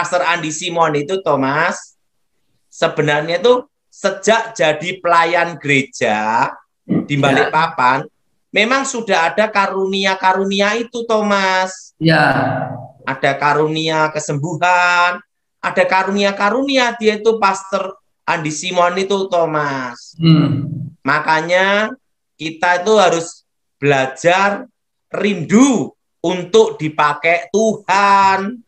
Pastor Andi Simon itu, Thomas, sebenarnya itu sejak jadi pelayan gereja di Balikpapan, memang sudah ada karunia-karunia itu, Thomas. Ya. Ada karunia kesembuhan, ada karunia-karunia dia itu Pastor Andi Simon itu, Thomas. Makanya kita itu harus belajar rindu untuk dipakai Tuhan.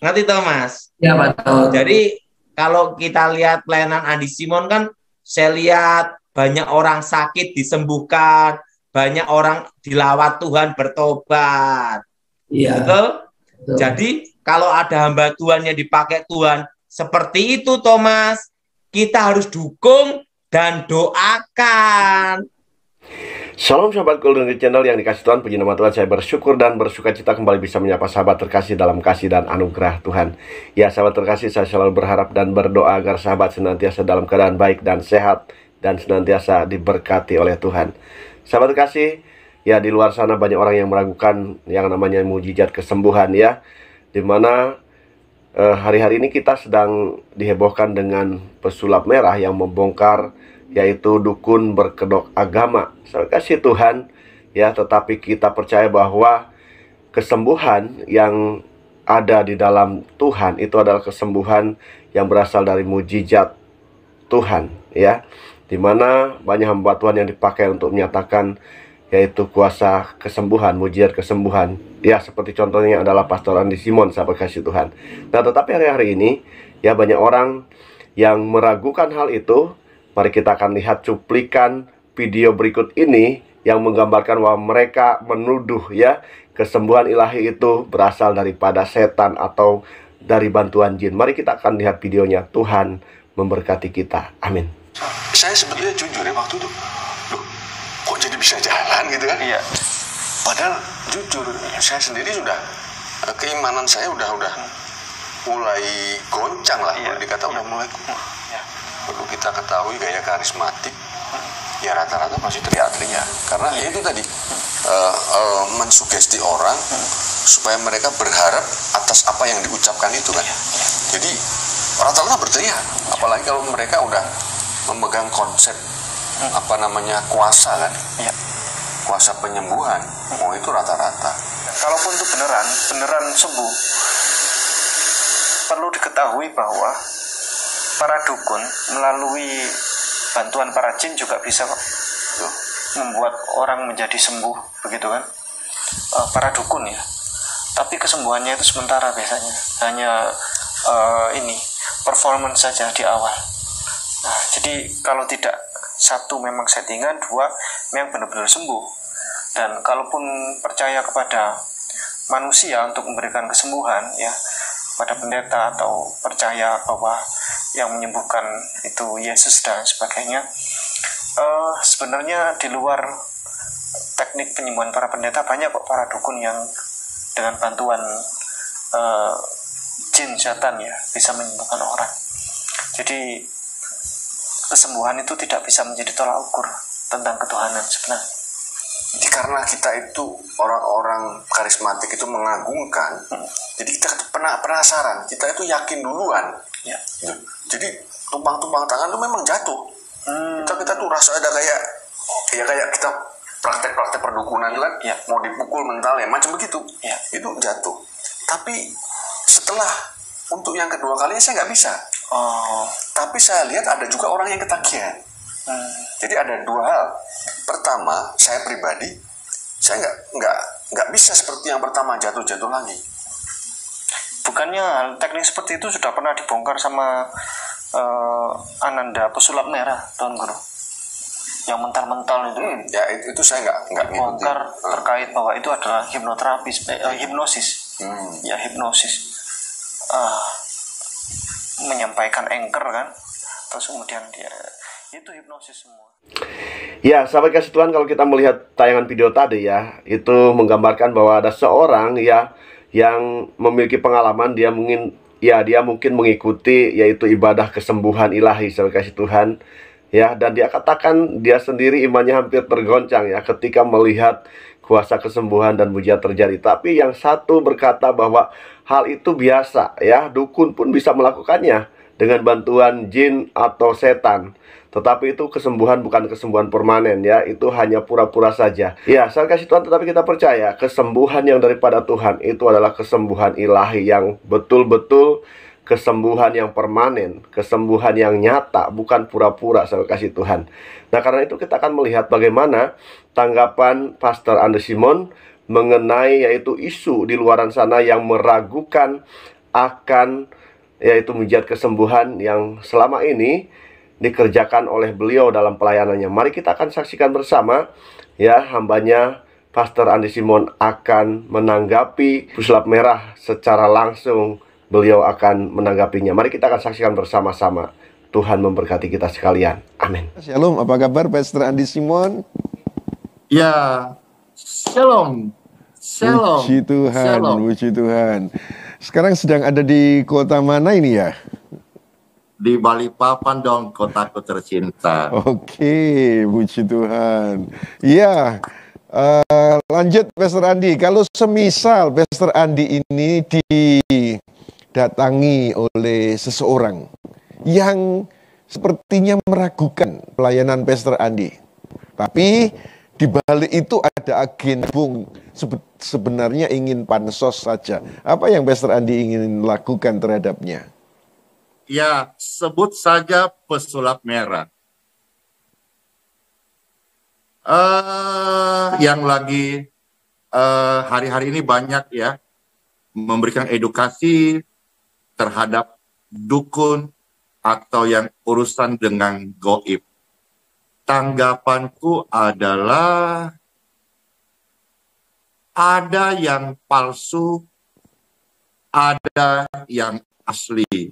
Ngerti, Thomas? Ya, betul. Jadi kalau kita lihat pelayanan Andi Simon kan, saya lihat banyak orang sakit disembuhkan, banyak orang dilawat Tuhan bertobat. Iya. Betul? Jadi kalau ada hamba Tuhan yang dipakai Tuhan seperti itu, Thomas, kita harus dukung dan doakan. Shalom sahabat Golden Gate Channel yang dikasih Tuhan, puji nama Tuhan. Saya bersyukur dan bersuka cita kembali bisa menyapa sahabat terkasih dalam kasih dan anugerah Tuhan. Ya sahabat terkasih, saya selalu berharap dan berdoa agar sahabat senantiasa dalam keadaan baik dan sehat, dan senantiasa diberkati oleh Tuhan. Sahabat terkasih, ya di luar sana banyak orang yang meragukan yang namanya mujizat kesembuhan, ya, dimana hari-hari ini kita sedang dihebohkan dengan pesulap merah yang membongkar, yaitu dukun berkedok agama. Saya kasih Tuhan, ya, tetapi kita percaya bahwa kesembuhan yang ada di dalam Tuhan itu adalah kesembuhan yang berasal dari mujizat Tuhan, ya, dimana banyak hamba Tuhan yang dipakai untuk menyatakan yaitu kuasa kesembuhan, mujizat kesembuhan. Ya, seperti contohnya adalah Pastor Andi Simon, sahabat kasih Tuhan. Nah, tetapi hari-hari ini, ya, banyak orang yang meragukan hal itu. Mari kita akan lihat cuplikan video berikut ini yang menggambarkan bahwa mereka menuduh, ya, kesembuhan ilahi itu berasal daripada setan atau dari bantuan jin. Mari kita akan lihat videonya. Tuhan memberkati kita. Amin. Saya sebetulnya jujur ya waktu itu, loh, kok jadi bisa jalan gitu kan? Iya. Padahal jujur, saya sendiri sudah, keimanan saya udah mulai goncang lah, boleh dikata udah mulai. Perlu kita ketahui gaya karismatik, ya rata-rata masih teriak-teriak. Karena ya itu tadi, mensugesti orang supaya mereka berharap atas apa yang diucapkan itu kan. Jadi rata-rata berteriak, apalagi kalau mereka udah memegang konsep apa namanya kuasa kan, kuasa penyembuhan. Oh, itu rata-rata. Kalaupun itu beneran sembuh, perlu diketahui bahwa para dukun melalui bantuan para jin juga bisa kok membuat orang menjadi sembuh, begitu kan? Para dukun ya. Tapi kesembuhannya itu sementara biasanya, hanya ini performance saja di awal. Nah, jadi kalau tidak, satu memang settingan, dua memang benar-benar sembuh. Dan kalaupun percaya kepada manusia untuk memberikan kesembuhan, ya, pada pendeta, atau percaya bahwa yang menyembuhkan itu Yesus dan sebagainya, sebenarnya di luar teknik penyembuhan para pendeta banyak kok para dukun yang dengan bantuan jin setan ya bisa menyembuhkan orang. Jadi kesembuhan itu tidak bisa menjadi tolak ukur tentang ketuhanan sebenarnya. Jadi karena kita itu orang-orang karismatik itu mengagungkan, jadi kita penasaran, kita itu yakin duluan, ya. Jadi tumpang-tumpang tangan itu memang jatuh. Kita tuh rasa ada kayak kita praktek-praktek perdukunan kan, ya. Mau dipukul mental ya macam begitu, ya. Itu jatuh. Tapi setelah untuk yang kedua kalinya saya nggak bisa. Tapi saya lihat ada juga orang yang ketagihan. Jadi ada dua hal. Pertama, saya pribadi, saya nggak bisa seperti yang pertama jatuh lagi. Bukannya teknik seperti itu sudah pernah dibongkar sama Ananda pesulap merah, Tuan Guru? Yang mental-mental itu. Ya itu saya nggak bongkar terkait bahwa itu adalah hipnoterapi, hipnosis. Ya hipnosis. Menyampaikan anchor kan, terus kemudian dia itu hipnosis semua. Ya, sahabat kasih Tuhan, kalau kita melihat tayangan video tadi, ya, itu menggambarkan bahwa ada seorang, ya, yang memiliki pengalaman. Dia mungkin mengikuti yaitu ibadah kesembuhan ilahi, sahabat kasih Tuhan, Ya, dan dia katakan dia sendiri imannya hampir tergoncang ya ketika melihat kuasa kesembuhan dan mujizat terjadi. Tapi yang satu berkata bahwa hal itu biasa ya, dukun pun bisa melakukannya dengan bantuan jin atau setan. Tetapi itu kesembuhan bukan kesembuhan permanen ya, itu hanya pura-pura saja. Ya, saya kasih Tuhan, tetapi kita percaya kesembuhan yang daripada Tuhan itu adalah kesembuhan ilahi yang betul-betul kesembuhan yang permanen, kesembuhan yang nyata, bukan pura-pura, saya kasih Tuhan. Nah, karena itu kita akan melihat bagaimana tanggapan Pastor Andy Simon mengenai yaitu isu di luaran sana yang meragukan akan yaitu mujizat kesembuhan yang selama ini dikerjakan oleh beliau dalam pelayanannya. Mari kita akan saksikan bersama ya, hambanya Pastor Andy Simon akan menanggapi pesulap merah secara langsung. Beliau akan menanggapinya. Mari kita akan saksikan bersama-sama. Tuhan memberkati kita sekalian. Amin. Shalom, apa kabar Pastor Andy Simon? Ya, shalom. Shalom. Puji Tuhan, Shalom. puji Tuhan. Sekarang sedang ada di kota mana ini ya? Di Balikpapan dong, kotaku tercinta. Oke, puji Tuhan. Iya, lanjut Pastor Andy. Kalau semisal Pastor Andy ini didatangi oleh seseorang yang sepertinya meragukan pelayanan Pastor Andy, tapi di balik itu ada agen bung sebenarnya ingin pansos saja. Apa yang Pastor Andy ingin lakukan terhadapnya? Ya, sebut saja pesulap merah. Yang lagi hari-hari ini banyak ya memberikan edukasi terhadap dukun atau yang urusan dengan goib. Tanggapanku adalah ada yang palsu, ada yang asli.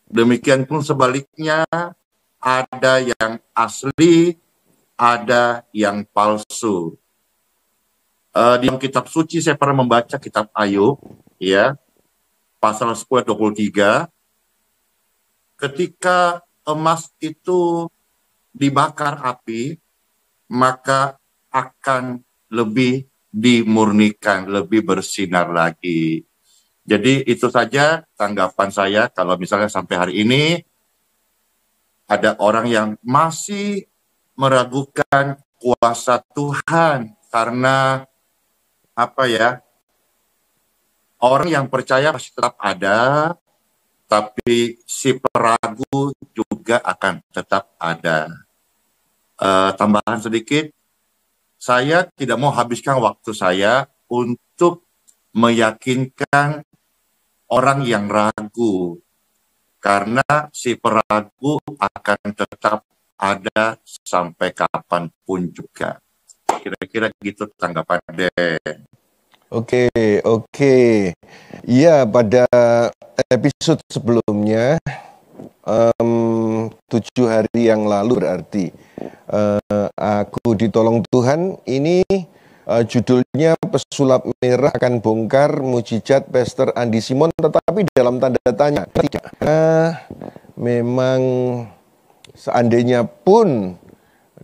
Demikian pun sebaliknya, ada yang asli, ada yang palsu. Di kitab suci saya pernah membaca kitab Ayub, ya, pasal 10:23. Ketika emas itu dibakar api, maka akan lebih dimurnikan, lebih bersinar lagi. Jadi itu saja tanggapan saya kalau misalnya sampai hari ini ada orang yang masih meragukan kuasa Tuhan karena apa ya? Orang yang percaya pasti tetap ada, tapi si peragu juga akan tetap ada. Tambahan sedikit, saya tidak mau habiskan waktu saya untuk meyakinkan orang yang ragu, karena si peragu akan tetap ada sampai kapanpun juga. Kira-kira gitu tanggapan deh. Oke. Iya, pada episode sebelumnya 7 hari yang lalu berarti aku ditolong Tuhan ini judulnya pesulap merah akan bongkar mujizat Pastor Andy Simon, tetapi dalam tanda tanya. Tidak. Memang seandainya pun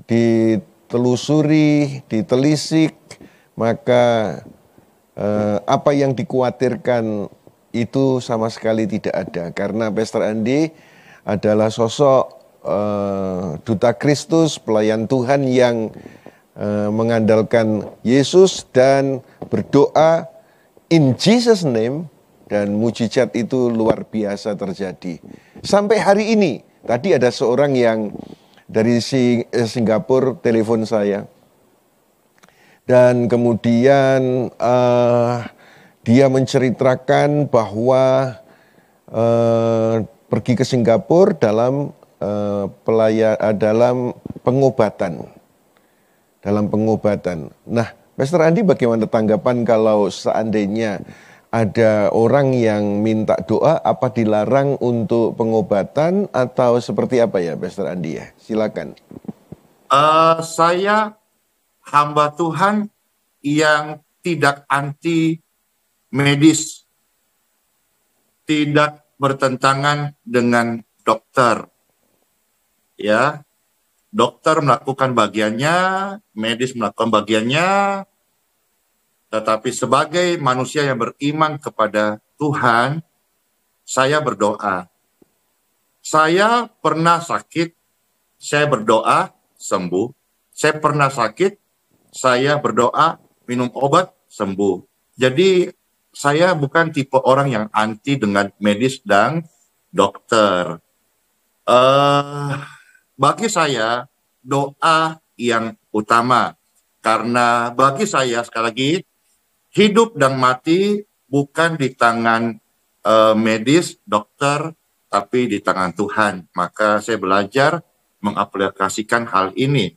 ditelusuri, ditelisik, maka apa yang dikhawatirkan itu sama sekali tidak ada. Karena Pastor Andy adalah sosok duta Kristus, pelayan Tuhan yang mengandalkan Yesus dan berdoa in Jesus name, dan mujizat itu luar biasa terjadi. Sampai hari ini, tadi ada seorang yang dari Singapura telepon saya, dan kemudian dia menceritakan bahwa pergi ke Singapura dalam pengobatan. Nah, Pastor Andy, bagaimana tanggapan kalau seandainya ada orang yang minta doa, apa dilarang untuk pengobatan atau seperti apa ya, Pastor Andy ya? Silakan. Saya hamba Tuhan yang tidak anti medis, tidak bertentangan dengan dokter, ya. dokter melakukan bagiannya, medis melakukan bagiannya, tetapi sebagai manusia yang beriman kepada Tuhan, saya berdoa. Saya pernah sakit, saya berdoa sembuh. Saya pernah sakit, saya berdoa minum obat sembuh. Jadi saya bukan tipe orang yang anti dengan medis dan dokter. Bagi saya doa yang utama, karena bagi saya sekali lagi hidup dan mati bukan di tangan medis, dokter, tapi di tangan Tuhan. Maka saya belajar mengaplikasikan hal ini.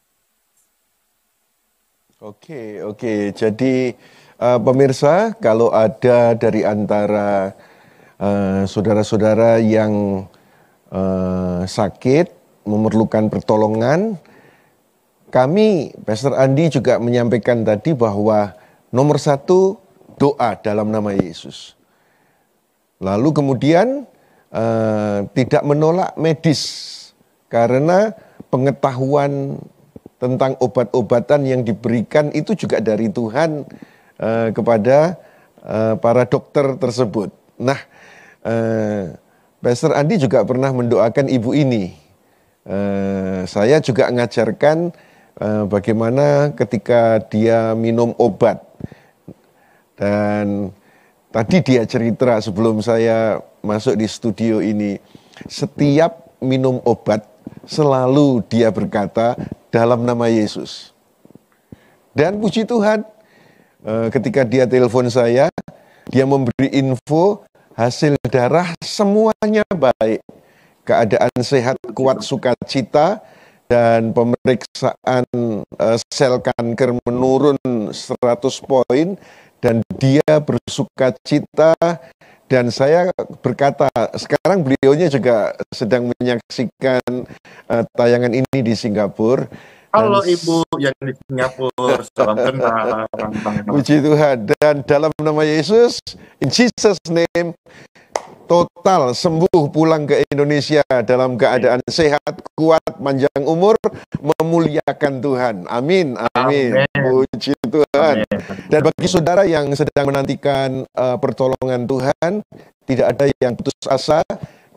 Oke. Jadi pemirsa, kalau ada dari antara saudara-saudara yang sakit, memerlukan pertolongan, kami, Pastor Andi juga menyampaikan tadi bahwa nomor 1, doa dalam nama Yesus. Lalu kemudian tidak menolak medis, karena pengetahuan tentang obat-obatan yang diberikan itu juga dari Tuhan kepada para dokter tersebut. Nah, Pastor Andi juga pernah mendoakan ibu ini. Saya juga mengajarkan bagaimana ketika dia minum obat. Dan tadi dia cerita sebelum saya masuk di studio ini, setiap minum obat selalu dia berkata dalam nama Yesus. Dan puji Tuhan, ketika dia telepon saya, dia memberi info hasil darah semuanya baik. Keadaan sehat, kuat, sukacita, dan pemeriksaan sel kanker menurun 100 poin, dan dia bersukacita. Dan saya berkata, sekarang beliaunya juga sedang menyaksikan tayangan ini di Singapura. Halo Ibu yang di Singapura, salam kenal. Puji Tuhan. Dan dalam nama Yesus, in Jesus name, total sembuh, pulang ke Indonesia dalam keadaan sehat, kuat, panjang umur, memuliakan Tuhan. Amin. Puji Tuhan. Dan bagi saudara yang sedang menantikan pertolongan Tuhan, tidak ada yang putus asa,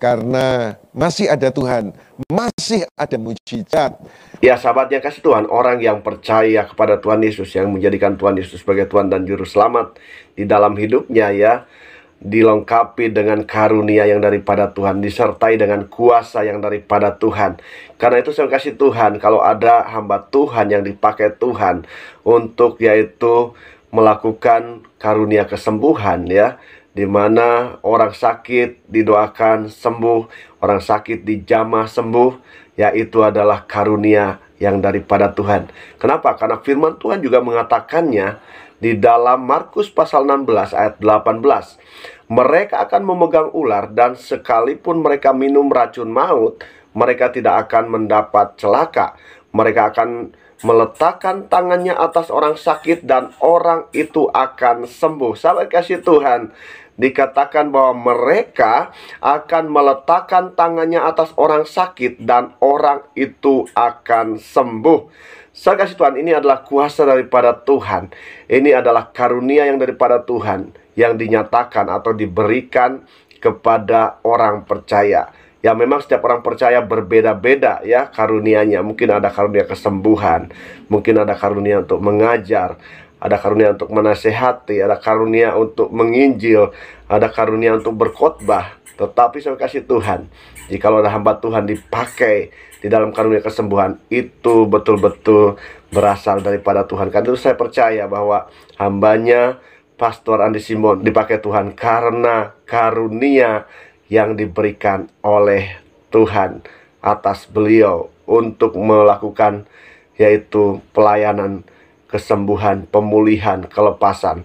karena masih ada Tuhan, masih ada mujizat. Ya, sahabat yang kasih Tuhan, orang yang percaya kepada Tuhan Yesus, yang menjadikan Tuhan Yesus sebagai Tuhan dan Juru Selamat di dalam hidupnya, ya, dilengkapi dengan karunia yang daripada Tuhan, disertai dengan kuasa yang daripada Tuhan. Karena itu saya kasih Tuhan, kalau ada hamba Tuhan yang dipakai Tuhan untuk yaitu melakukan karunia kesembuhan, ya, di mana orang sakit didoakan sembuh, orang sakit dijamah sembuh, yaitu adalah karunia yang daripada Tuhan. Kenapa? Karena firman Tuhan juga mengatakannya di dalam Markus pasal 16 ayat 18. Mereka akan memegang ular, dan sekalipun mereka minum racun maut, mereka tidak akan mendapat celaka. Mereka akan meletakkan tangannya atas orang sakit, dan orang itu akan sembuh. Sahabat kasih Tuhan, dikatakan bahwa mereka akan meletakkan tangannya atas orang sakit, dan orang itu akan sembuh. Saya kasih Tuhan, ini adalah kuasa daripada Tuhan. Ini adalah karunia yang daripada Tuhan, yang dinyatakan atau diberikan kepada orang percaya. Ya, memang setiap orang percaya berbeda-beda, ya, karunianya. Mungkin ada karunia kesembuhan, mungkin ada karunia untuk mengajar, ada karunia untuk menasehati, ada karunia untuk menginjil, ada karunia untuk berkhotbah. Tetapi saya kasih Tuhan, jika ada hamba Tuhan dipakai di dalam karunia kesembuhan, itu betul-betul berasal daripada Tuhan. Karena itu saya percaya bahwa hambanya Pastor Andi Simon dipakai Tuhan karena karunia yang diberikan oleh Tuhan atas beliau untuk melakukan yaitu pelayanan kesembuhan, pemulihan, kelepasan.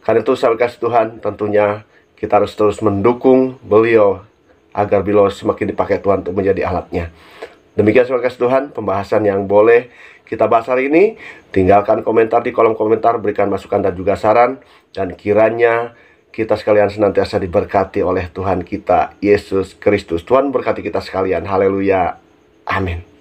Karena itu saya kasih Tuhan, tentunya kita harus terus mendukung beliau agar beliau semakin dipakai Tuhan untuk menjadi alatnya. Demikian saya kasih Tuhan, pembahasan yang boleh kita bahas hari ini. Tinggalkan komentar di kolom komentar, berikan masukan dan juga saran, dan kiranya kita sekalian senantiasa diberkati oleh Tuhan kita Yesus Kristus. Tuhan berkati kita sekalian. Haleluya. Amin.